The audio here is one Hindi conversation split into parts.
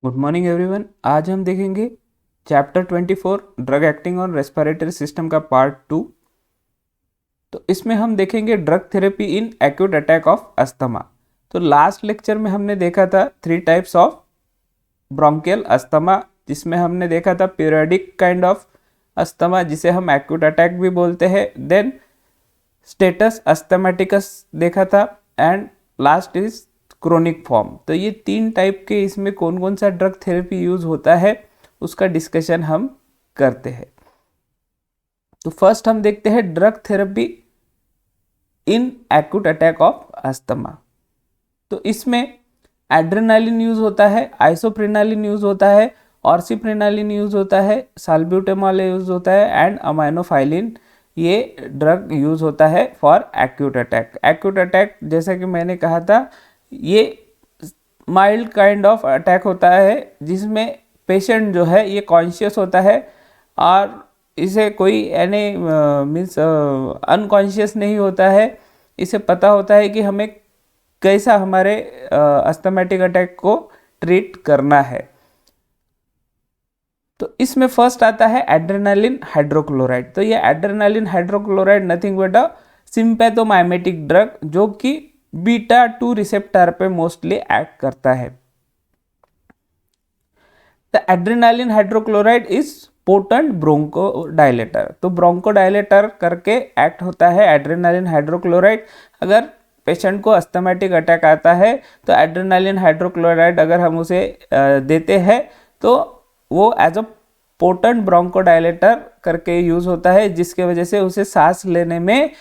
Good morning everyone. आज हम देखेंगे chapter 24 drug acting on respiratory system का पार्ट 2। तो इसमें हम देखेंगे drug therapy in acute attack of asthma. तो लास्ट लेक्चर में हमने देखा था 3 टाइप्स ऑफ ब्रोंकियल अस्थमा, जिसमें हमने देखा था पीरियडिक काइंड ऑफ अस्थमा जिसे हम एक्यूट अटैक भी बोलते हैं, देन स्टेटस अस्थमेटिकस देखा था, and last is chronic form. तो ये 3 टाइप के इसमें कौन कौन सा ड्रग थेरेपी यूज होता है उसका डिस्कशन हम करते हैं। तो फर्स्ट हम देखते हैं drug therapy in acute attack of asthma. तो इसमें एड्रेनालिन यूज होता है, आइसोप्रेनालिन यूज होता है, ऑर्सिप्रेनालिन यूज होता है, साल्ब्यूटामॉल यूज होता है, एंड अमाइनोफाइलिन ये ड्रग यूज होता है for acute attack. Acute attack जैसा कि मैंने कहा था, ये माइल्ड काइंड ऑफ अटैक होता है जिसमें पेशेंट जो है ये कॉन्शियस होता है और इसे कोई यानी मीन्स अनकॉन्शियस नहीं होता है। इसे पता होता है कि हमें कैसा हमारे अस्थमेटिक अटैक को ट्रीट करना है। तो इसमें फर्स्ट आता है एड्रेनालिन हाइड्रोक्लोराइड। तो ये adrenaline hydrochloride nothing but a sympathomimetic drug जो कि बीटा 2 रिसेप्टर पे मोस्टली एक्ट करता है। The adrenaline hydrochloride is potent bronchodilator. तो ब्रोंकोडायलेटर करके एक्ट होता है एड्रेनालिन हाइड्रोक्लोराइड। अगर पेशेंट को अस्थमेटिक अटैक आता है तो एड्रेनालिन हाइड्रोक्लोराइड अगर हम उसे देते हैं तो वो एज अ पोटेंट ब्रोंकोडायलेटर करके यूज होता है, जिसके वजह से उसे सांस लेने में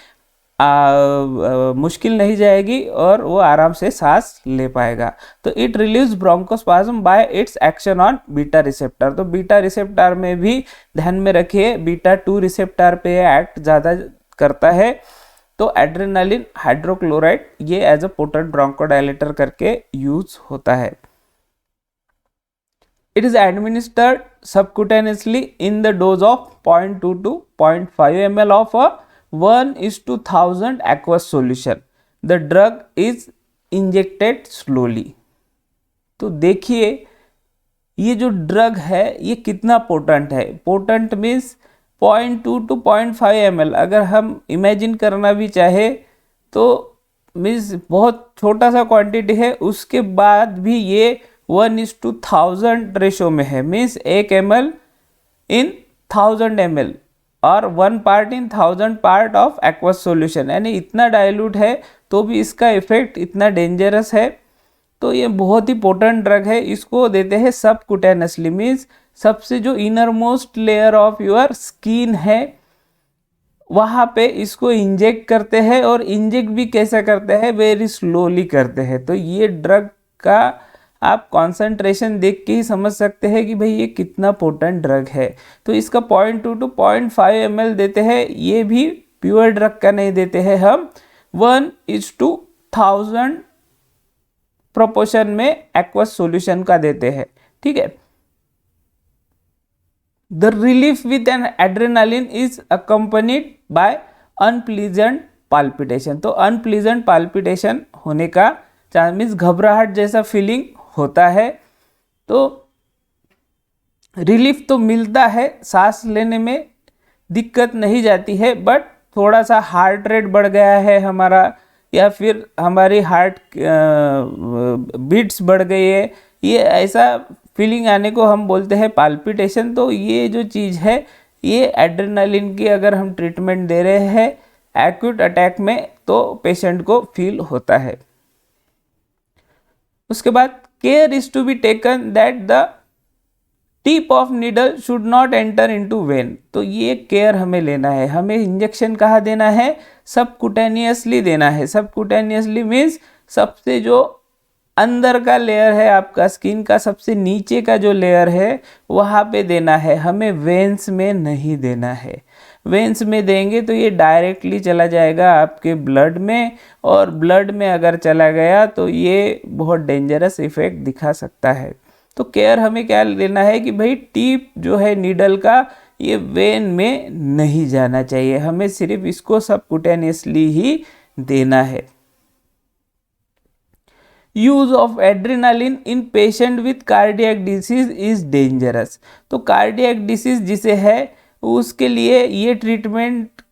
मुश्किल नहीं जाएगी और वो आराम से सांस ले पाएगा। तो it relieves bronchospasm bye it's action on beta receptor. तो बीटा रिसेप्टर में भी ध्यान में रखिए बीटा 2 रिसेप्टर पे एक्ट ज़्यादा करता है। तो एड्रेनालिन हाइड्रोक्लोराइड ये एज अ पोटेंट ब्रोंकोडायलेटर करके यूज होता है। It is administered subcutaneously in the dose of 0.2 to 0.5 ml of a 1:1000 aqueous solution. The drug is injected slowly. तो देखिए ये जो ड्रग है ये कितना पोटेंट है। Potent means 0.2 to 0.5 ml। अगर हम इमेजिन करना भी चाहे तो मीन्स बहुत छोटा सा क्वांटिटी है, उसके बाद भी ये 1:1000 रेशो में है। मीन्स 1 ml इन 1000 ml और 1 part in 1000 part of aqueous solution, यानी इतना डाइल्यूट है तो भी इसका इफेक्ट इतना डेंजरस है। तो ये बहुत ही पोटेंट ड्रग है। इसको देते हैं सबक्यूटेनियसली, मीन्स सबसे जो inner most layer of your skin है वहाँ पे इसको इंजेक्ट करते हैं, और इंजेक्ट भी कैसा करते हैं, वेरी स्लोली करते हैं। तो ये ड्रग का आप कॉन्सेंट्रेशन देख के ही समझ सकते हैं कि भाई ये कितना पोटेंट ड्रग है। तो इसका 0.2 टू 0.5 ml देते हैं। ये भी प्योर ड्रग का नहीं देते हैं, हम 1:1000 प्रोपोर्शन में एक्वस सॉल्यूशन का देते हैं। ठीक है। The relief with an adrenaline is accompanied by unpleasant palpitation. तो अनप्लीजेंट पाल्पिटेशन होने का चांस मीन्स घबराहट जैसा फीलिंग होता है। तो रिलीफ तो मिलता है, सांस लेने में दिक्कत नहीं जाती है, बट थोड़ा सा हार्ट रेट बढ़ गया है हमारा, या फिर हमारी हार्ट बीट्स बढ़ गई है, ये ऐसा फीलिंग आने को हम बोलते हैं पाल्पिटेशन। तो ये जो चीज़ है ये एड्रेनालिन की अगर हम ट्रीटमेंट दे रहे हैं एक्यूट अटैक में तो पेशेंट को फील होता है। उसके बाद care is to be taken that the tip of needle should not enter into vein. तो ये केयर हमें लेना है। हमें इंजेक्शन कहाँ देना है, सबक्यूटेनियसली देना है। सबक्यूटेनियसली मीन्स सबसे जो अंदर का लेयर है आपका स्किन का, सबसे नीचे का जो लेयर है वहाँ पे देना है, हमें वेन्स में नहीं देना है। वेन्स में देंगे तो ये डायरेक्टली चला जाएगा आपके ब्लड में, और ब्लड में अगर चला गया तो ये बहुत डेंजरस इफेक्ट दिखा सकता है। तो केयर हमें क्या लेना है कि भाई टिप जो है नीडल का ये वेन में नहीं जाना चाहिए, हमें सिर्फ इसको सबक्यूटेनियसली ही देना है। Use of adrenaline in patient with cardiac disease is dangerous. तो कार्डियक डिसीज जिसे है उसके लिए ये ट्रीटमेंट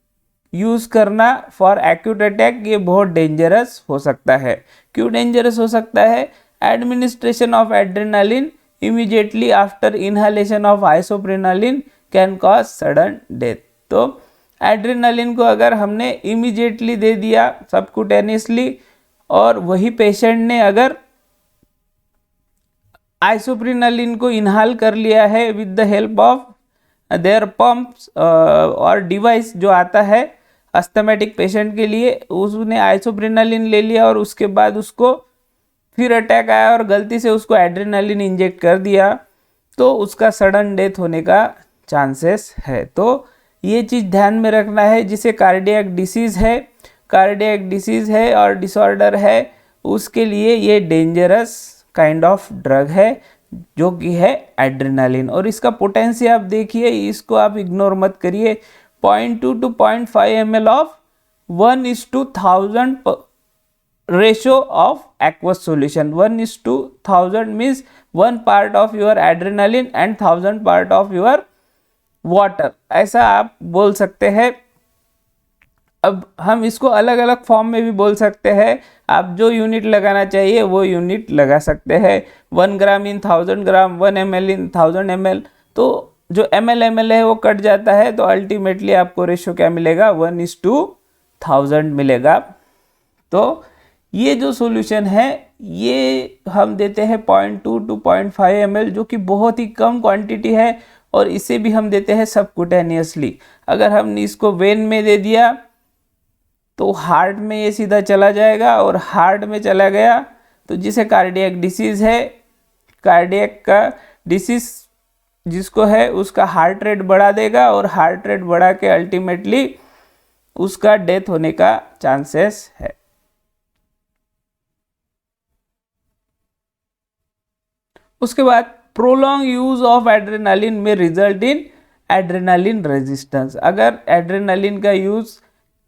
यूज करना फॉर एक्यूट अटैक ये बहुत डेंजरस हो सकता है। क्यों डेंजरस हो सकता है? Administration of adrenaline immediately after inhalation of isoprenaline can cause sudden death. तो एड्रेनालिन को अगर हमने इमीडिएटली दे दिया सबक्यूटेनियसली और वही पेशेंट ने अगर आइसोप्रेनालिन को इनहाल कर लिया है with the help of their pumps और डिवाइस जो आता है अस्थमेटिक पेशेंट के लिए, उसने आइसोप्रेनालिन ले लिया और उसके बाद उसको फिर अटैक आया और गलती से उसको एड्रेनालिन इंजेक्ट कर दिया, तो उसका सडन डेथ होने का चांसेस है। तो ये चीज़ ध्यान में रखना है। जिसे कार्डियक डिसीज़ है और डिसऑर्डर है, उसके लिए ये डेंजरस काइंड ऑफ ड्रग है जो कि है एड्रेनालिन। और इसका पोटेंशियल आप देखिए, इसको आप इग्नोर मत करिए। 0.2 to 0.5 ml of 1:1000 ratio of aqueous solution। 1:1000 means 1 part of your adrenaline and 1000 part of your water, ऐसा आप बोल सकते हैं। अब हम इसको अलग अलग फॉर्म में भी बोल सकते हैं। आप जो यूनिट लगाना चाहिए वो यूनिट लगा सकते हैं। 1 ग्राम इन 1000 ग्राम, 1 ml इन 1000 ml। तो जो ml है वो कट जाता है, तो अल्टीमेटली आपको रेशो क्या मिलेगा? 1:1000 मिलेगा। तो ये जो सॉल्यूशन है ये हम देते हैं 0.2 to 0.5 ml, जो कि बहुत ही कम क्वांटिटी है, और इसे भी हम देते हैं सबक्यूटेनियसली। अगर हमने इसको वेन में दे दिया तो हार्ट में ये सीधा चला जाएगा, और हार्ट में चला गया तो जिसे कार्डियक डिसीज़ है, कार्डियक का डिसीज़ जिसको है उसका हार्ट रेट बढ़ा देगा, और हार्ट रेट बढ़ा के अल्टीमेटली उसका डेथ होने का चांसेस है। उसके बाद प्रोलॉन्ग यूज ऑफ एड्रेनालिन में रिजल्ट इन एड्रेनालिन रेजिस्टेंस। अगर एड्रेनालिन का यूज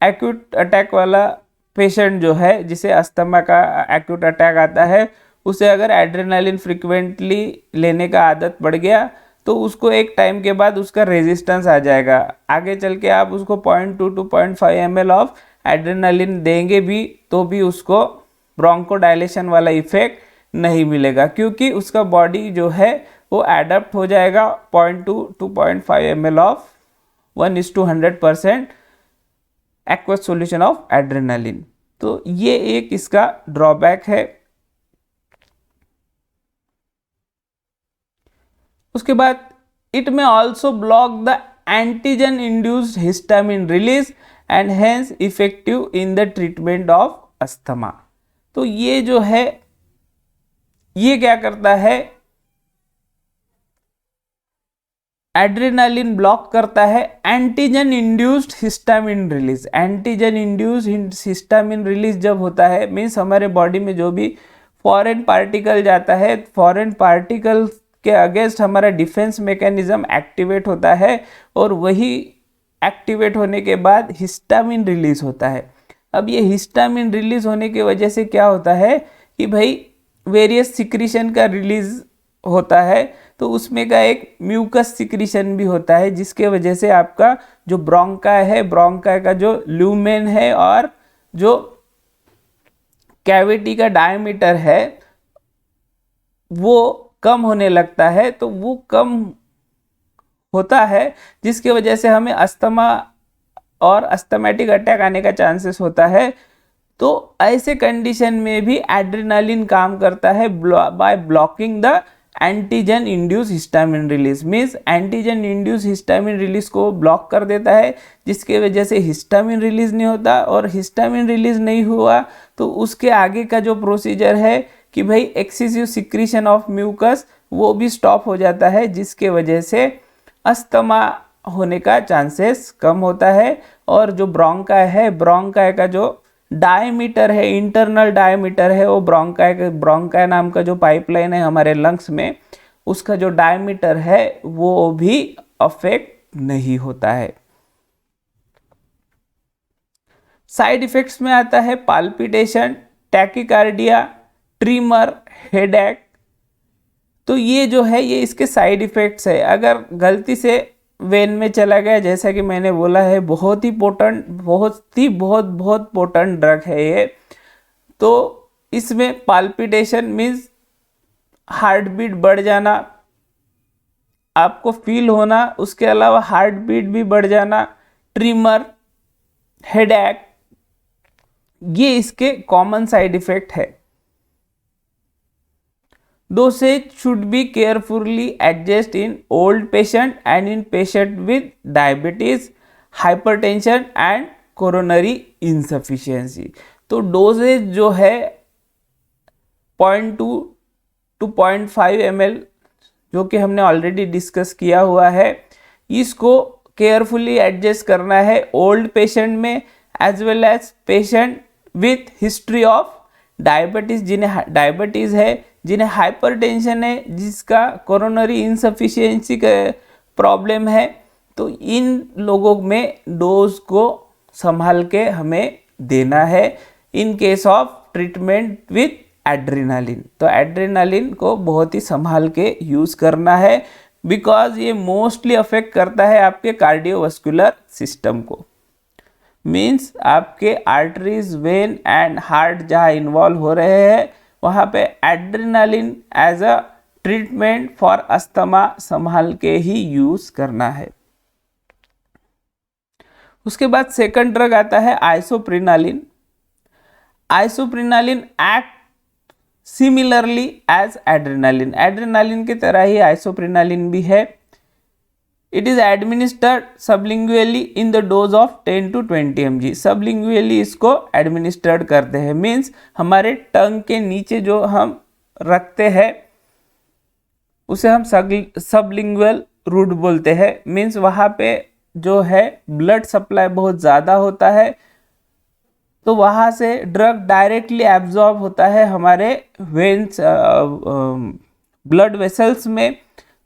एक्यूट अटैक वाला पेशेंट जो है, जिसे अस्थमा का एक्यूट अटैक आता है, उसे अगर एड्रेनालिन फ्रिक्वेंटली लेने का आदत पड़ गया तो उसको एक टाइम के बाद उसका रेजिस्टेंस आ जाएगा। आगे चल के आप उसको 0.2 to 0.5 ml ऑफ एड्रेनालिन देंगे भी तो भी उसको ब्रोंकोडायलेशन वाला इफेक्ट नहीं मिलेगा, क्योंकि उसका बॉडी जो है वो एडप्ट हो जाएगा 0.2 to 0.5 ml of 1:100% aqueous solution of adrenaline. तो ये एक इसका ड्रॉबैक है। उसके बाद इट में also block the antigen induced histamine release and hence effective in the treatment of asthma. तो ये जो है ये क्या करता है? एड्रेनालिन ब्लॉक करता है antigen induced histamine release. Antigen induced histamine release जब होता है, मीन्स हमारे बॉडी में जो भी फॉरेन पार्टिकल जाता है, फॉरेन पार्टिकल के अगेंस्ट हमारा डिफेंस मैकेनिज्म एक्टिवेट होता है, और वही एक्टिवेट होने के बाद हिस्टामिन रिलीज होता है। अब ये हिस्टामिन रिलीज होने की वजह से क्या होता है कि भाई वेरियस सिक्रीशन का रिलीज होता है, तो उसमें का एक म्यूकस सिक्रीशन भी होता है, जिसके वजह से आपका जो ब्रोंकाई है, ब्रोंकाई का जो ल्यूमेन है और जो कैविटी का डायमीटर है वो कम होने लगता है। तो वो कम होता है जिसकी वजह से हमें अस्थमा और अस्थमेटिक अटैक आने का चांसेस होता है। तो ऐसे कंडीशन में भी एड्रेनालिन काम करता है by blocking the antigen induce histamine release. Means antigen induce histamine release को ब्लॉक कर देता है, जिसके वजह से हिस्टामिन रिलीज नहीं होता, और हिस्टामिन रिलीज नहीं हुआ तो उसके आगे का जो प्रोसीजर है कि भाई एक्सेसिव सिक्रीशन ऑफ म्यूकस वो भी स्टॉप हो जाता है, जिसके वजह से अस्थमा होने का चांसेस कम होता है। और जो ब्रोंकाई है, ब्रोंकाई का जो डायमीटर है, इंटरनल डायमीटर है, वो ब्रोंकाई नाम का जो पाइपलाइन है हमारे लंग्स में, उसका जो डायमीटर है वो भी अफेक्ट नहीं होता है। साइड इफेक्ट्स में आता है पाल्पिटेशन, टैकीकार्डिया, ट्रिमर, हेडेक। तो ये जो है ये इसके साइड इफ़ेक्ट्स है। अगर गलती से वेन में चला गया, जैसा कि मैंने बोला है, बहुत ही पोटेंट, बहुत पोटेंट ड्रग है ये। तो इसमें पाल्पिटेशन मीन्स हार्ट बीट बढ़ जाना, आपको फील होना, उसके अलावा हार्ट बीट भी बढ़ जाना, ट्रिमर, हेडेक, ये इसके कॉमन साइड इफेक्ट है। Dosage should be carefully adjusted in old patient and in patient with diabetes, hypertension and coronary insufficiency। तो डोजेज जो है 0.2 to 0.5 ml, जो कि हमने ऑलरेडी डिस्कस किया हुआ है, इसको केयरफुली एडजस्ट करना है ओल्ड पेशेंट में, as well as patient with history of diabetes, जिन्हें डायबिटीज़ है, जिन्हें हाइपरटेंशन है, जिसका कोरोनरी इंसफिशिएंसी का प्रॉब्लम है। तो इन लोगों में डोज को संभाल के हमें देना है इन case of treatment with adrenaline. तो एड्रेनालिन को बहुत ही संभाल के यूज़ करना है, बिकॉज ये मोस्टली अफेक्ट करता है आपके कार्डियोवास्कुलर सिस्टम को। मीन्स आपके आर्टरीज, वेन एंड हार्ट जहाँ इन्वॉल्व हो रहे हैं, वहाँ पे adrenaline as a treatment for asthma संभाल के ही यूज़ करना है। उसके बाद सेकंड ड्रग आता है isoprenaline. Isoprenaline act similarly as adrenaline, adrenaline की तरह ही आइसोप्रिनालिन भी है। It is administered sublingually in the dose of 10 to 20 mg। Sublingually इसको एडमिनिस्टर्ड करते हैं, मीन्स हमारे टंग के नीचे जो हम रखते हैं उसे हम सबलिंगुअल रूट बोलते हैं। मीन्स वहाँ पे जो है ब्लड सप्लाई बहुत ज़्यादा होता है, तो वहाँ से ड्रग डायरेक्टली एब्जॉर्ब होता है हमारे वेन्स, ब्लड वेसल्स में।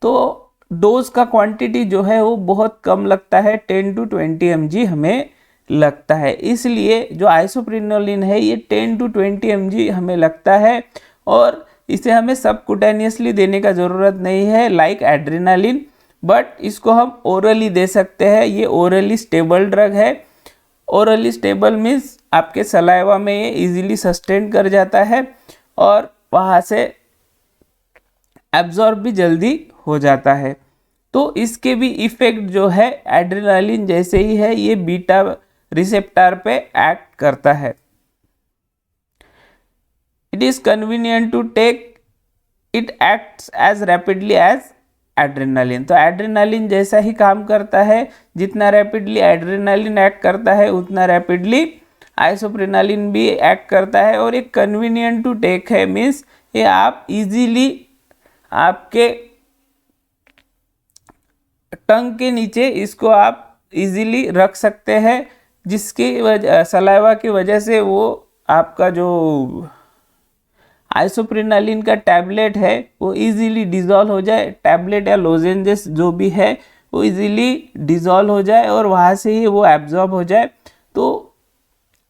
तो डोज का क्वांटिटी जो है वो बहुत कम लगता है, 10 to 20 mg हमें लगता है। इसलिए जो आइसोप्रिनोलिन है ये 10 to 20 mg हमें लगता है, और इसे हमें सबकुटेनियसली देने का ज़रूरत नहीं है लाइक एड्रेनालिन, बट इसको हम ओरली दे सकते हैं। ये ओरली स्टेबल ड्रग है। ओरली स्टेबल मीन्स आपके सलाइवा में ये इजीली सस्टेन कर जाता है और वहाँ से एब्जॉर्ब भी जल्दी हो जाता है। तो इसके भी इफेक्ट जो है एड्रेनालिन जैसे ही है, ये बीटा रिसेप्टर पे एक्ट करता है। It is convenient to take, it acts as rapidly as adrenaline. तो एड्रेनालिन जैसा ही काम करता है, जितना रैपिडली एड्रेनालिन एक्ट करता है उतना रैपिडली आइसोप्रिनालिन भी एक्ट करता है, और एक कन्वीनियंट टू टेक है, मीन्स ये आप इजीली आपके टंग के नीचे इसको आप इजीली रख सकते हैं, जिसकी वजह सलाइवा की वजह से वो आपका जो आइसोप्रिनालिन का टैबलेट है वो इजीली डिज़ोल्व हो जाए, टैबलेट या लोजेंजेस जो भी है वो इजीली डिज़ोल्व हो जाए और वहाँ से ही वो एब्जॉर्ब हो जाए। तो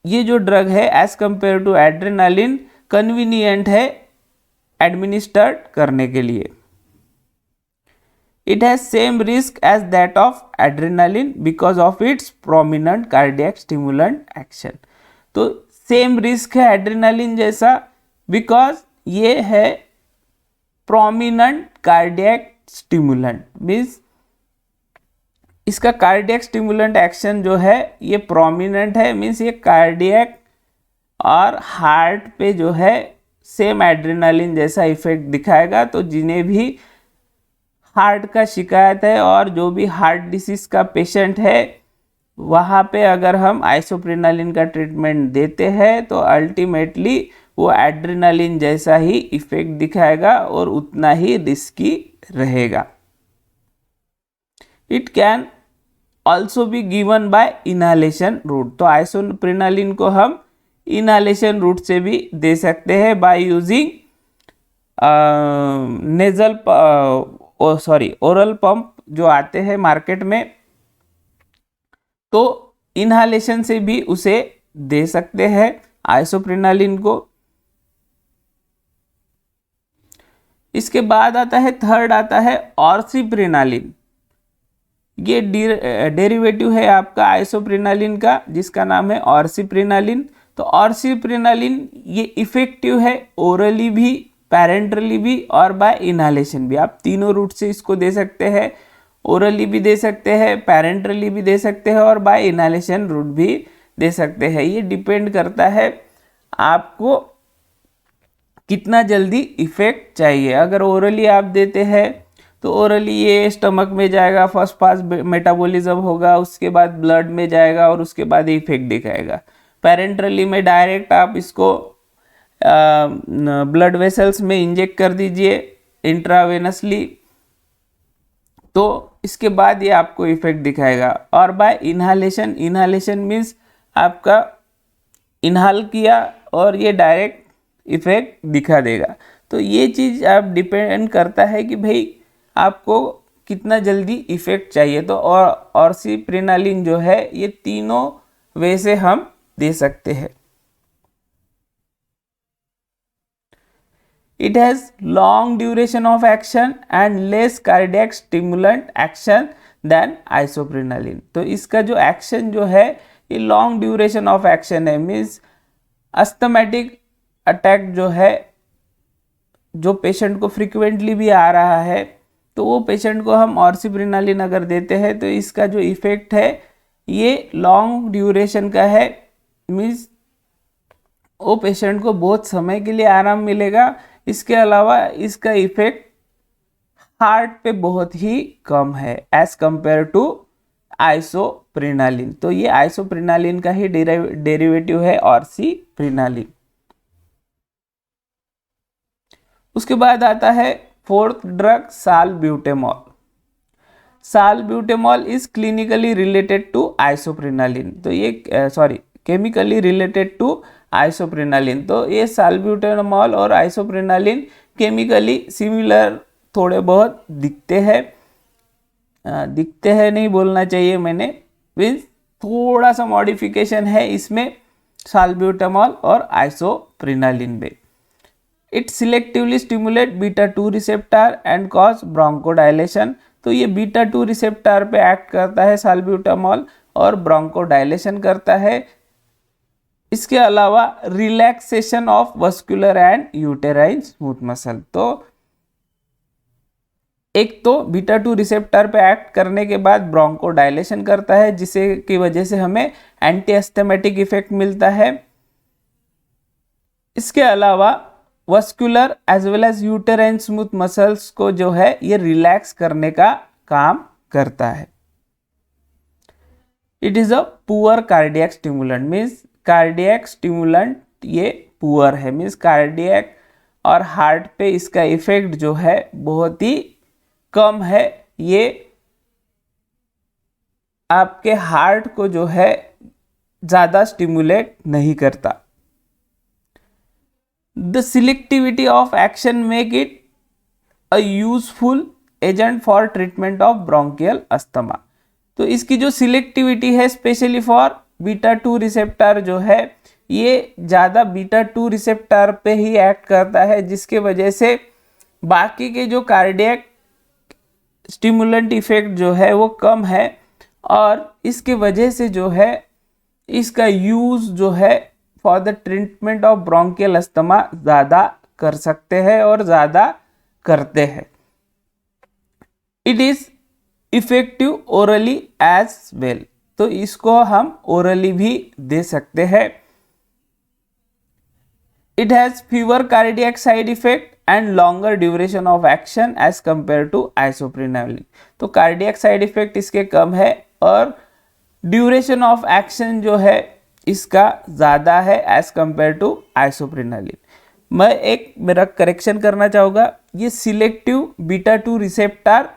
ये जो ड्रग है as compare to adrenaline convenient है एडमिनिस्टर्ड करने के लिए। It has same risk as that of adrenaline because of its prominent cardiac stimulant action। तो सेम रिस्क है एड्रेनालिन जैसा, बिकॉज ये है प्रोमिनेंट कार्डियक स्टिमुलेंट, मीन्स इसका कार्डियक स्टिमुलेंट एक्शन जो है ये प्रोमिनेंट है, मीन्स ये कार्डियक और हार्ट पे जो है सेम एड्रेनालिन जैसा इफेक्ट दिखाएगा। तो जिन्हें भी हार्ट का शिकायत है और जो भी हार्ट डिसीज़ का पेशेंट है, वहाँ पे अगर हम आइसोप्रिनालिन का ट्रीटमेंट देते हैं तो अल्टीमेटली वो एड्रेनालिन जैसा ही इफेक्ट दिखाएगा और उतना ही रिस्की रहेगा। It can also be given by inhalation route. तो आइसोप्रिनालिन को हम इनहालेशन रूट से भी दे सकते हैं by using nasal oral pump जो आते हैं मार्केट में, तो इनहालेशन से भी उसे दे सकते हैं आइसोप्रिनालिन को। इसके बाद आता है थर्ड, आता है ऑर्सिप्रेनालिन। ये डेरिवेटिव है आपका आइसोप्रेनालिन का, जिसका नाम है ऑर्सिप्रेनालिन। तो ऑर्सिप्रेनालिन ये इफेक्टिव है ओरली भी, पैरेंटरली भी और बाय इनहालेशन भी। आप तीनों रूट से इसको दे सकते हैं, ओरली भी दे सकते हैं, पैरेंटरली भी दे सकते हैं और बाय इनहालेशन रूट भी दे सकते हैं। ये डिपेंड करता है आपको कितना जल्दी इफेक्ट चाहिए। अगर ओरली आप देते हैं तो ओरली ये स्टमक में जाएगा, फर्स्ट पास मेटाबॉलिज्म होगा, उसके बाद ब्लड में जाएगा और उसके बाद इफेक्ट दिखाएगा। पैरेंटरली में डायरेक्ट आप इसको ब्लड वेसल्स में इंजेक्ट कर दीजिए इंट्रावेनसली, तो इसके बाद ये आपको इफेक्ट दिखाएगा। और बाय इनहालेशन, इनहालेशन मीन्स आपका इनहाल किया और ये डायरेक्ट इफेक्ट दिखा देगा। तो ये चीज़ आप डिपेंड करता है कि भाई आपको कितना जल्दी इफेक्ट चाहिए। तो और ऑर्सिप्रेनालिन जो है ये तीनों वे से हम दे सकते हैं। It has long duration of action and less cardiac stimulant action than isoprenaline। तो इसका जो एक्शन जो है ये लॉन्ग ड्यूरेशन ऑफ एक्शन है, मीन्स अस्थमैटिक अटैक जो है, जो पेशेंट को फ्रिक्वेंटली भी आ रहा है, तो वो पेशेंट को हम ऑर्सिप्रेनालिन अगर देते हैं तो इसका जो इफेक्ट है ये लॉन्ग ड्यूरेशन का है, मीन्स वो पेशेंट को बहुत समय के लिए आराम मिलेगा। इसके अलावा इसका इफेक्ट हार्ट पे बहुत ही कम है एज कंपेयर टू आइसोप्रेनालिन। तो ये आइसोप्रेनालिन का ही डेरिवेटिव है ऑर्सिप्रेनालिन। उसके बाद आता है fourth drug salbutamol. Salbutamol is clinically related to isoprenaline. तो ये केमिकली रिलेटेड टू आइसोप्रेनालिन। तो ये सालब्यूटेमॉल और आइसोप्रेनालिन केमिकली सिमिलर थोड़े बहुत दिखते हैं नहीं बोलना चाहिए मैंने, मीन्स थोड़ा सा मॉडिफिकेशन है इसमें सालब्यूटेमॉल और आइसोप्रेनालिन में। It selectively stimulate beta 2 receptor and cause bronchodilation. तो ये बीटा 2 रिसेप्टर पे एक्ट करता है सालब्यूटेमॉल और ब्रोंकोडायलेशन करता है। इसके अलावा relaxation of vascular and uterine smooth muscle. तो एक तो बीटा 2 रिसेप्टर पे एक्ट करने के बाद ब्रोंकोडायलेशन करता है, जिसे की वजह से हमें एंटी एस्थेमेटिक इफेक्ट मिलता है। इसके अलावा vascular as well as uterine smooth muscles को जो है ये रिलैक्स करने का काम करता है। It is a poor cardiac stimulant, means cardiac stimulant ये पुअर है, मीन्स कार्डियक और हार्ट पे इसका इफेक्ट जो है बहुत ही कम है। ये आपके हार्ट को जो है ज़्यादा स्टिमुलेट नहीं करता। The selectivity of action make it a useful agent for treatment of bronchial asthma. तो इसकी जो सिलेक्टिविटी है स्पेशली फॉर बीटा 2 रिसेप्टर जो है ये ज़्यादा बीटा 2 रिसेप्टर पे ही एक्ट करता है, जिसके वजह से बाकी के जो कार्डियक स्टिमुलेंट इफेक्ट जो है वो कम है, और इसके वजह से जो है इसका यूज़ जो है for the treatment of bronchial asthma ज़्यादा कर सकते हैं और ज़्यादा करते हैं। It is effective orally as well. तो इसको हम ओरली भी दे सकते हैं। It has fewer cardiac side effect and longer duration of action as compare to isoprenaline. तो कार्डियक साइड इफेक्ट इसके कम है और ड्यूरेशन ऑफ एक्शन जो है इसका ज़्यादा है एज कंपेयर टू आइसोप्रेनालिन। मैं मेरा करेक्शन करना चाहूँगा, ये सिलेक्टिव बीटा 2 रिसेप्टर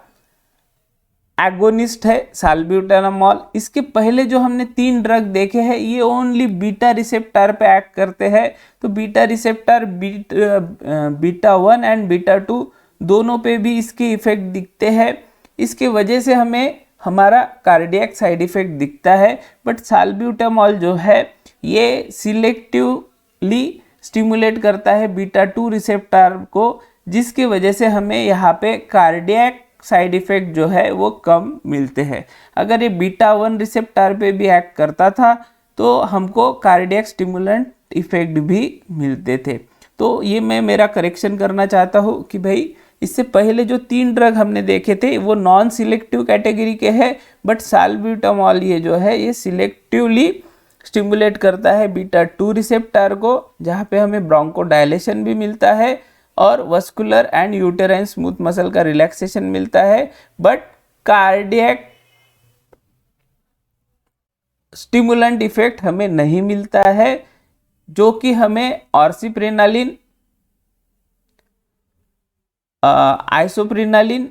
एगोनिस्ट है सालब्यूटेमॉल। इसके पहले जो हमने 3 ड्रग देखे हैं ये ओनली बीटा रिसेप्टर पे एक्ट करते हैं। तो beta receptor beta 1 and beta 2 दोनों पे भी इसके इफेक्ट दिखते हैं। इसके वजह से हमें हमारा कार्डियक साइड इफेक्ट दिखता है। बट सालब्यूटेमॉल जो है ये सिलेक्टिवली स्टिमुलेट करता है बीटा 2 रिसेप्टर को, जिसकी वजह से हमें यहाँ पे कार्डियक साइड इफेक्ट जो है वो कम मिलते हैं। अगर ये बीटा 1 रिसेप्टर पे भी एक्ट करता था तो हमको कार्डियक स्टिमुलेंट इफेक्ट भी मिलते थे। तो ये मैं मेरा करेक्शन करना चाहता हूँ कि भाई इससे पहले जो 3 ड्रग हमने देखे थे वो नॉन सिलेक्टिव कैटेगरी के हैं, बट साल्ब्यूटामॉल ये जो है ये सिलेक्टिवली स्टिमुलेट करता है बीटा 2 रिसेप्टर को, जहाँ पे हमें ब्रोंकोडायलेशन भी मिलता है और vascular and uterine smooth muscle का रिलैक्सेशन मिलता है, बट कार्डियक स्टिमुलेंट इफेक्ट हमें नहीं मिलता है, जो कि हमें ऑर्सिप्रेनालिन, आइसोप्रेनालिन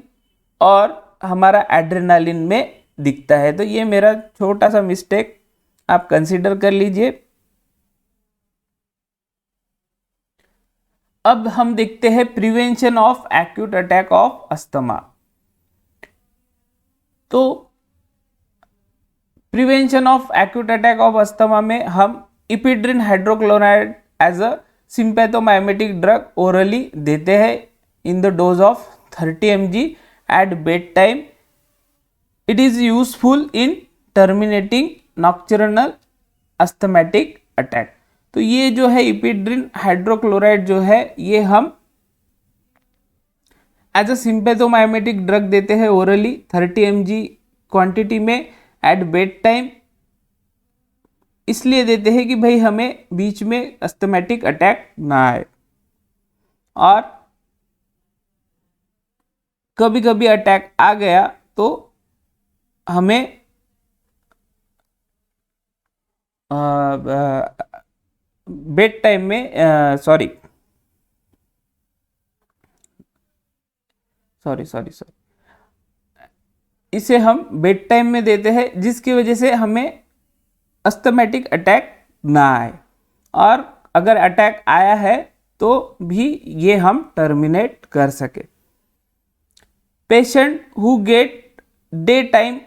और हमारा एड्रेनालिन में दिखता है। तो ये मेरा छोटा सा मिस्टेक आप कंसीडर कर लीजिए। अब हम देखते हैं prevention of acute attack of asthma. तो prevention of acute attack of asthma में हम ephedrine hydrochloride as a sympathomimetic drug orally देते हैं in the dose of 30 mg at bedtime. It is useful in terminating nocturnal asthmatic attack. तो ये जो है इपिड्रिन हाइड्रोक्लोराइड जो है ये हम एज अ सिंपैथोमाइमेटिक ड्रग देते हैं ओरली 30 mg क्वांटिटी में एट बेड टाइम। इसलिए देते हैं कि भाई हमें बीच में अस्थमैटिक अटैक ना आए, और कभी कभी अटैक आ गया तो हमें बेड टाइम में सॉरी इसे हम बेड टाइम में देते हैं, जिसकी वजह से हमें अस्थमैटिक अटैक ना आए, और अगर अटैक आया है तो भी ये हम टर्मिनेट कर सके। Patient who get day time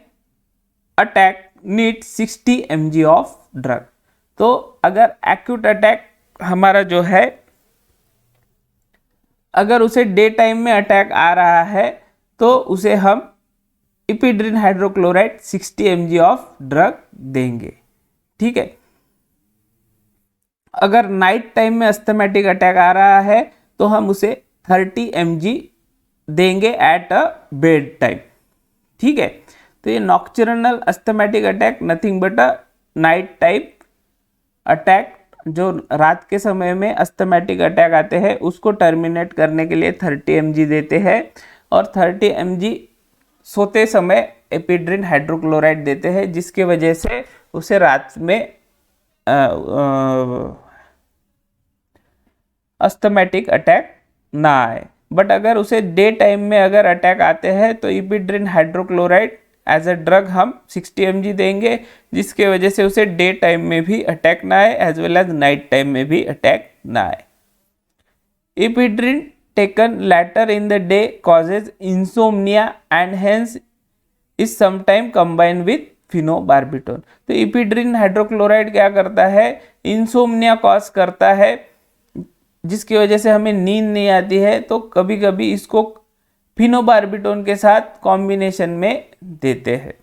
attack need 60 mg of drug. तो अगर एक्यूट अटैक हमारा जो है, अगर उसे डे टाइम में अटैक आ रहा है तो उसे हम ephedrine hydrochloride 60 mg of drug देंगे। ठीक है। अगर नाइट टाइम में अस्थमैटिक अटैक आ रहा है तो हम उसे 30 mg देंगे एट अ बेड टाइम। ठीक है। तो ये nocturnal asthmatic attack nothing but a night type attack, जो रात के समय में अस्थमैटिक अटैक आते हैं उसको टर्मिनेट करने के लिए 30 mg देते हैं, और 30 mg सोते समय एपिड्रिन हाइड्रोक्लोराइड देते हैं, जिसके वजह से उसे रात में अस्थमैटिक अटैक ना आए। बट अगर उसे डे टाइम में अगर अटैक आते हैं तो इपिड्रिन हाइड्रोक्लोराइड एज अ ड्रग हम 60 mg देंगे, जिसके वजह से उसे डे टाइम में भी अटैक ना आए as well as night time में भी अटैक ना आए। Ephedrine taken later in the day causes insomnia and hence is sometime combined with phenobarbital। तो इपिड्रिन हाइड्रोक्लोराइड क्या करता है, इंसोम्निया कॉज करता है, जिसकी वजह से हमें नींद नहीं आती है, तो कभी कभी इसको फिनोबार्बिटोन के साथ कॉम्बिनेशन में देते हैं।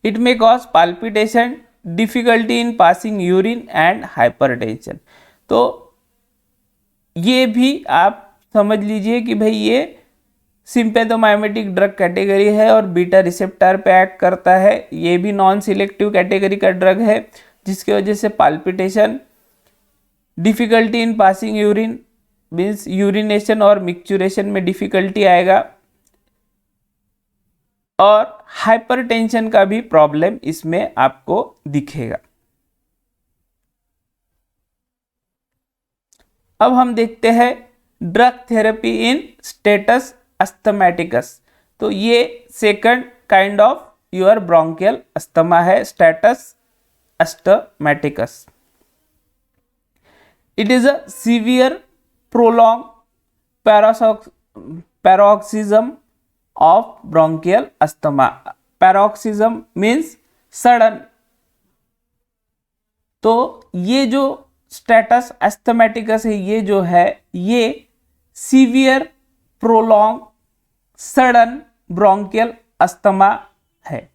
It may cause palpitation, difficulty in passing urine and hypertension. तो ये भी आप समझ लीजिए कि भाई ये सिंपैथोमाइमेटिक ड्रग कैटेगरी है और बीटा रिसेप्टर पे एक्ट करता है। ये भी नॉन सिलेक्टिव कैटेगरी का ड्रग है, जिसकी वजह से palpitation, difficulty in passing urine means urination और मिक्चुरेशन में डिफिकल्टी आएगा, और हाइपरटेंशन का भी प्रॉब्लम इसमें आपको दिखेगा। अब हम देखते हैं drug therapy in status asthmaticus. तो ये second kind of your bronchial asthma है, status asthmaticus. It is a severe prolong paroxysm of bronchial asthma. Paroxysm means sudden. तो ये जो स्टेटस एस्थमेटिकस है, ये जो है ये severe prolong sudden bronchial asthma है।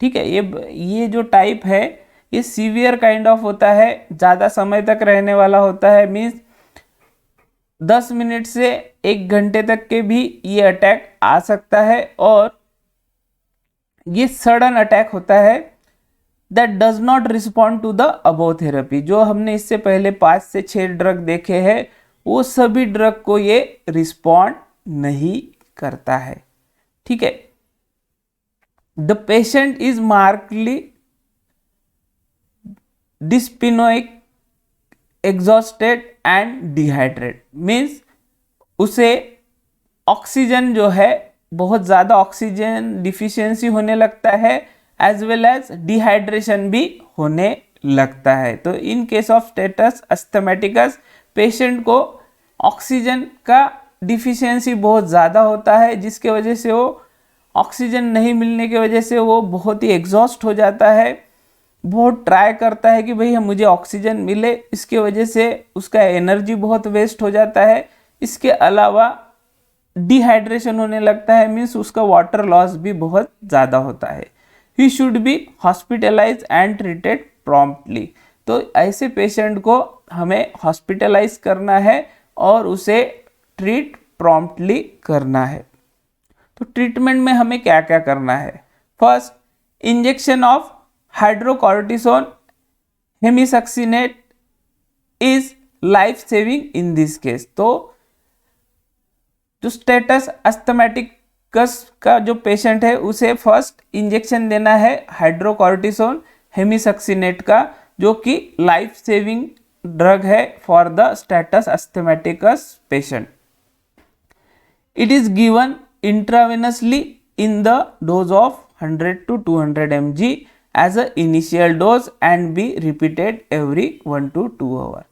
ठीक है, ये जो टाइप है ये सीवियर काइंड ऑफ होता है, ज़्यादा समय तक रहने वाला होता है, मीन्स 10 मिनट से 1 घंटे तक के भी ये अटैक आ सकता है। और ये सडन अटैक होता है that does not respond to the above therapy. जो हमने इससे पहले 5 से 6 ड्रग देखे हैं वो सभी ड्रग को ये रिस्पॉन्ड नहीं करता है। ठीक है, the patient is markedly dyspnoeic, exhausted and dehydrate, means उसे ऑक्सीजन जो है बहुत ज़्यादा ऑक्सीजन डिफिशियंसी होने लगता है, एज वेल एज डिहाइड्रेशन भी होने लगता है। तो इन केस ऑफ स्टेटस एस्थमेटिकस पेशेंट को ऑक्सीजन का डिफिशियंसी बहुत ज़्यादा होता है, जिसके वजह से वो ऑक्सीजन नहीं मिलने की वजह से वो बहुत ही एग्जॉस्ट हो जाता है, बहुत ट्राई करता है कि भाई मुझे ऑक्सीजन मिले, इसके वजह से उसका एनर्जी बहुत वेस्ट हो जाता है। इसके अलावा डिहाइड्रेशन होने लगता है, मीन्स उसका वाटर लॉस भी बहुत ज़्यादा होता है। He should be hospitalize and treated promptly. तो ऐसे पेशेंट को हमें हॉस्पिटलाइज करना है और उसे ट्रीट प्रॉम्प्टली करना है। तो ट्रीटमेंट में हमें क्या क्या करना है? First, injection of hydrocortisone hemisuccinate is life saving in this case. तो जो स्टेटस एस्थमेटिकस का जो पेशेंट है उसे फर्स्ट इंजेक्शन देना है हाइड्रोकॉर्टिसोन हेमिसक्सिनेट का, जो कि लाइफ सेविंग ड्रग है for the status एस्थमेटिकस patient. It is given intravenously in the dose of 100 to 200 mg as a initial dose and be repeated every 1 to 2 hour।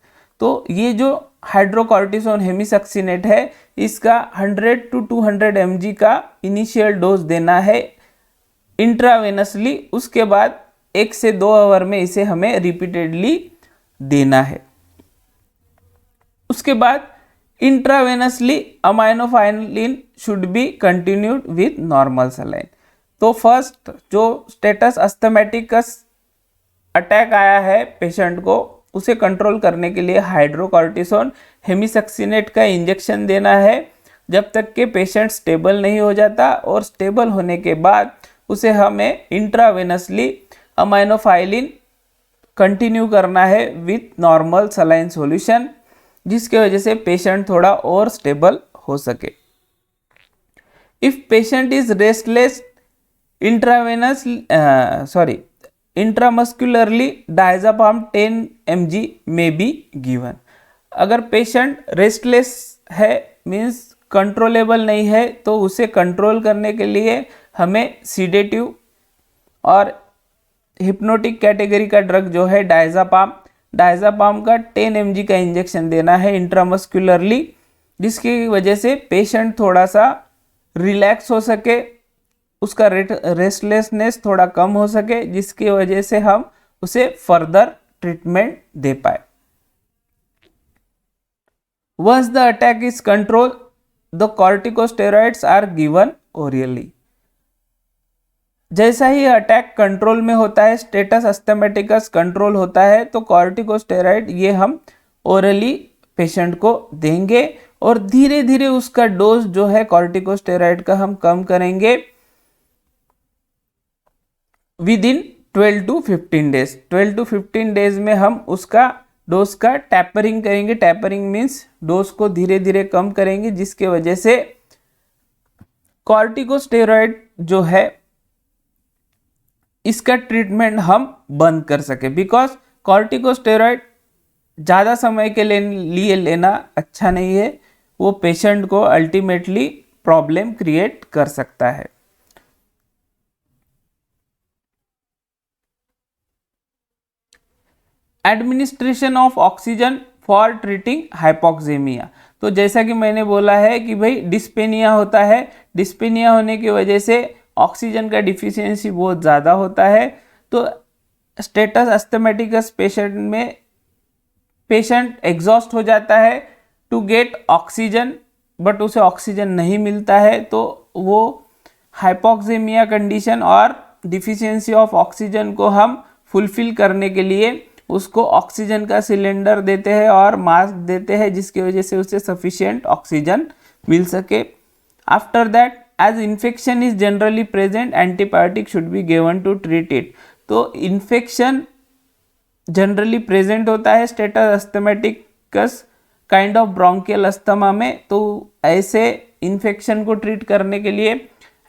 तो ये जो हाइड्रोकॉर्टिसोन हेमिसक्सिनेट है इसका 100 to 200 mg का इनिशियल डोज देना है इंट्रावेनसली, उसके बाद 1 से 2 आवर में इसे हमें रिपीटेडली देना है। उसके बाद intravenously aminophylline should be continued with normal saline. तो फर्स्ट जो स्टेटस एस्थमेटिकस अटैक आया है पेशेंट को, उसे कंट्रोल करने के लिए हाइड्रोकॉर्टिसोन हेमिसक्सिनेट का इंजेक्शन देना है जब तक कि पेशेंट स्टेबल नहीं हो जाता, और स्टेबल होने के बाद उसे हमें इंट्रावेनसली अमाइनोफाइलिन कंटिन्यू करना है विथ नॉर्मल सलाइन सॉल्यूशन, जिसके वजह से पेशेंट थोड़ा और स्टेबल हो सके। If patient is restless intramuscularly डायजापाम 10 mg में बी गिवन। अगर पेशेंट रेस्टलेस है मीन्स कंट्रोलेबल नहीं है, तो उसे कंट्रोल करने के लिए हमें सीडेटिव और हिप्नोटिक कैटेगरी का ड्रग जो है डायजापाम का 10 mg का इंजेक्शन देना है इंट्रामस्कुलरली, जिसकी वजह से पेशेंट थोड़ा सा रिलैक्स हो सके, उसका रेस्टलेसनेस थोड़ा कम हो सके, जिसकी वजह से हम उसे फर्दर ट्रीटमेंट दे पाए। Once the attack is control the corticosteroids are given orally. जैसा ही अटैक कंट्रोल में होता है, स्टेटस एस्थमेटिकस कंट्रोल होता है, तो कॉर्टिकोस्टेरॉइड ये हम ओरली पेशेंट को देंगे और धीरे धीरे उसका डोज जो है कॉर्टिकोस्टेरॉइड का हम कम करेंगे with in 12 to 15 days. 12 to 15 days में हम उसका डोज का टैपरिंग करेंगे। टैपरिंग मीन्स डोज को धीरे धीरे कम करेंगे, जिसके वजह से कॉर्टिकोस्टेरॉइड जो है इसका ट्रीटमेंट हम बंद कर सके, बिकॉज कॉर्टिकोस्टेरॉइड ज़्यादा समय के लिए लेना अच्छा नहीं है, वो पेशेंट को अल्टीमेटली प्रॉब्लम क्रिएट कर सकता है। Administration of oxygen for treating hypoxaemia. तो जैसा कि मैंने बोला है कि भाई डिस्पेनिया होता है, डिस्पेनिया होने की वजह से ऑक्सीजन का डिफिशियंसी बहुत ज़्यादा होता है। तो स्टेटस एस्थमेटिकस पेशेंट में पेशेंट एग्जॉस्ट हो जाता है टू गेट ऑक्सीजन, बट उसे ऑक्सीजन नहीं मिलता है, तो वो हाइपोक्सेमिया कंडीशन और डिफिशियंसी ऑफ ऑक्सीजन को हम फुलफिल करने के लिए उसको ऑक्सीजन का सिलेंडर देते हैं और मास्क देते हैं, जिसकी वजह से उसे सफिशिएंट ऑक्सीजन मिल सके। After that as infection is generally present, antibiotic should be given to treat it. तो इन्फेक्शन जनरली प्रेजेंट होता है status asthmaticus kind of bronchial asthma में, तो ऐसे इन्फेक्शन को ट्रीट करने के लिए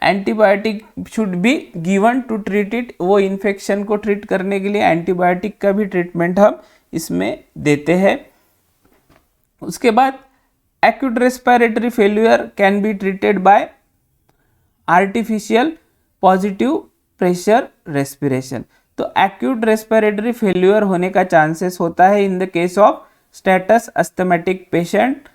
antibiotic should be given to treat it. वो इन्फेक्शन को ट्रीट करने के लिए एंटीबायोटिक का भी ट्रीटमेंट हम इसमें देते हैं। उसके बाद acute respiratory failure can be treated by artificial positive pressure respiration. तो एक्यूट रेस्पिरेटरी फेल्यूर होने का चांसेस होता है in the case of status asthmatic patient,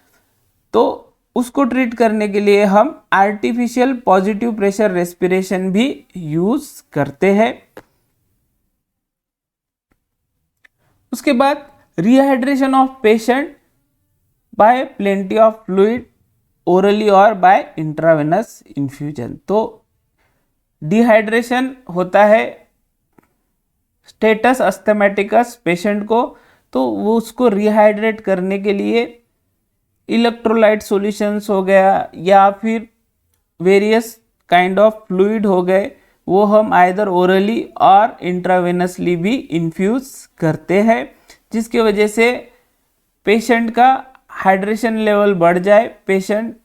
तो उसको ट्रीट करने के लिए हम आर्टिफिशियल पॉजिटिव प्रेशर रेस्पिरेशन भी यूज करते हैं। उसके बाद rehydration of patient bye plenty of fluid orally और बाय इंट्रावेनस इन्फ्यूजन। तो डिहाइड्रेशन होता है स्टेटस अस्थमेटिकस पेशेंट को, तो वो उसको रिहाइड्रेट करने के लिए इलेक्ट्रोलाइट सॉल्यूशंस हो गया या फिर वेरियस काइंड ऑफ फ्लूइड हो गए, वो हम आइदर ओरली और इंट्रावेनसली भी इन्फ्यूज करते हैं, जिसकी वजह से पेशेंट का हाइड्रेशन लेवल बढ़ जाए, पेशेंट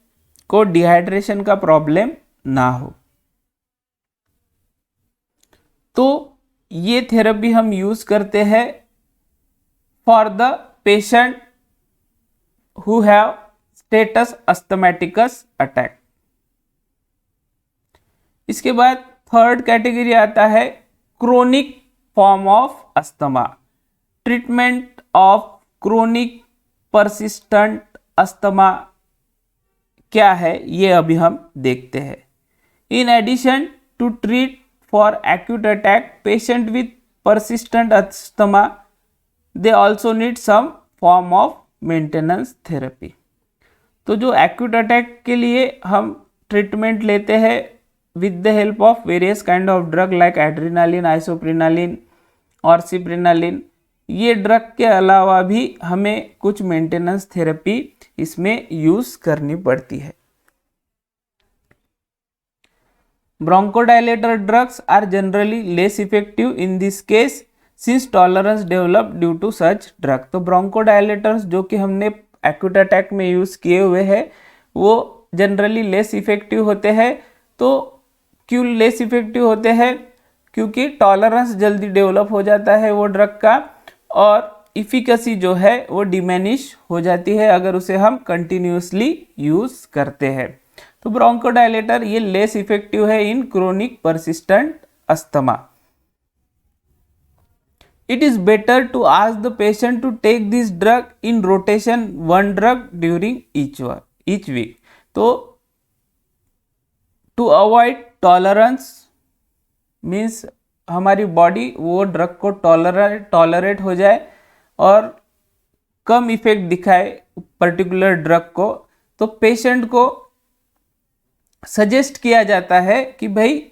को डिहाइड्रेशन का प्रॉब्लम ना हो। तो ये थेरेपी हम यूज करते हैं for the patient who have status asthmaticus attack। इसके बाद थर्ड कैटेगरी आता है chronic form of asthma. Treatment of chronic persistent asthma क्या है ये अभी हम देखते हैं। In addition to treat for acute attack patient with persistent asthma, they also need some form of maintenance therapy. तो जो एक्यूट अटैक के लिए हम ट्रीटमेंट लेते हैं with the help of various kind of drug like adrenaline, isoprenaline और सिप्रिनालिन, ये ड्रग के अलावा भी हमें कुछ मेंटेनेंस थेरेपी इसमें यूज करनी पड़ती है। Bronchodilator drugs are generally less effective in this case since tolerance develop due to such drug. तो ब्रोंकोडायलेटर्स जो कि हमने एक्यूट अटैक में यूज किए हुए हैं वो जनरली लेस इफेक्टिव होते हैं। तो क्यों लेस इफेक्टिव होते हैं? क्योंकि टॉलरेंस जल्दी डेवलप हो जाता है वो ड्रग का और इफिकेसी जो है वो डिमिनिश हो जाती है अगर उसे हम कंटिन्यूसली यूज करते हैं। तो ब्रोंकोडायलेटर ये लेस इफेक्टिव है in chronic persistent asthma. It is better to ask the patient to take this drug in rotation, one drug during each week. तो to avoid tolerance means हमारी बॉडी वो ड्रग को टॉलरेट हो जाए और कम इफेक्ट दिखाए पर्टिकुलर ड्रग को, तो पेशेंट को सजेस्ट किया जाता है कि भाई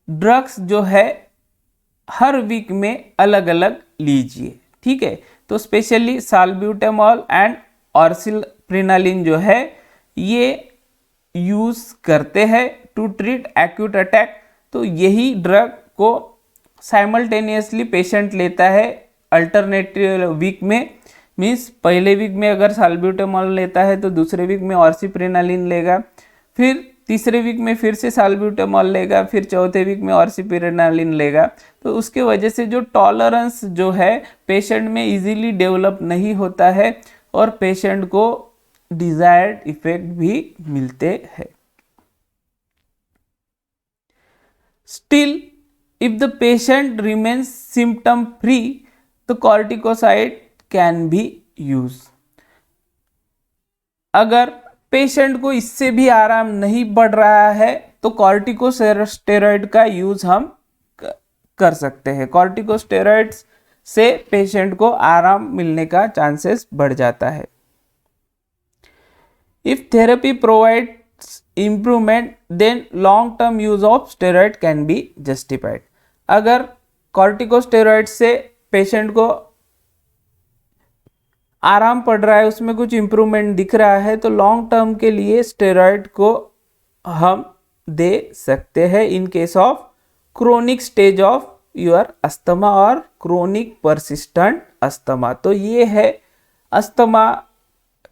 ड्रग्स जो है हर वीक में अलग अलग लीजिए, ठीक है। तो स्पेशली साल्ब्यूटामॉल एंड ऑर्सिप्रिनालिन जो है ये यूज करते हैं टू ट्रीट एक्यूट अटैक। तो यही ड्रग को साइमल्टेनियसली पेशेंट लेता है अल्टरनेटिव वीक में, मीन्स पहले वीक में अगर साल्ब्यूटामॉल लेता है तो दूसरे वीक में ऑर्सिप्रिनालिन लेगा, फिर तीसरे वीक में फिर से साल्ब्यूटामॉल लेगा, फिर चौथे वीक में ऑर्सिप्रिनालिन लेगा। तो उसके वजह से जो टॉलरेंस जो है पेशेंट में इजीली डेवलप नहीं होता है और पेशेंट को डिजायर्ड इफेक्ट भी मिलते हैं। Still if the patient remains symptom free तो कॉर्टिकोसाइड कैन बी यूज। अगर पेशेंट को इससे भी आराम नहीं बढ़ रहा है तो कॉर्टिकोस्टेरॉइड का यूज हम कर सकते हैं। कॉर्टिकोस्टेरॉइड्स से पेशेंट को आराम मिलने का चांसेस बढ़ जाता है। If therapy provides improvement then long term use of steroid can be justified. अगर कॉर्टिकोस्टेरॉइड से पेशेंट को आराम पड़ रहा है, उसमें कुछ इम्प्रूवमेंट दिख रहा है, तो लॉन्ग टर्म के लिए स्टेरॉइड को हम दे सकते हैं in case of chronic stage of your asthma और क्रोनिक परसिस्टेंट अस्थमा। तो ये है अस्थमा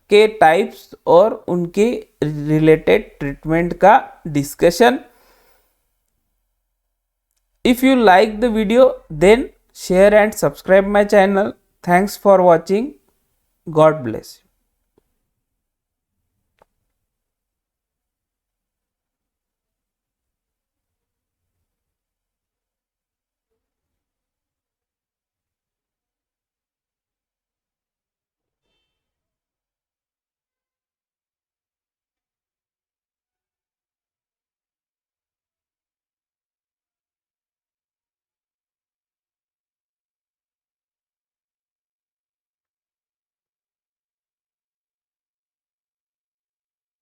के टाइप्स और उनके रिलेटेड ट्रीटमेंट का discussion. If you like the video then share and subscribe my channel. Thanks for watching. God bless you.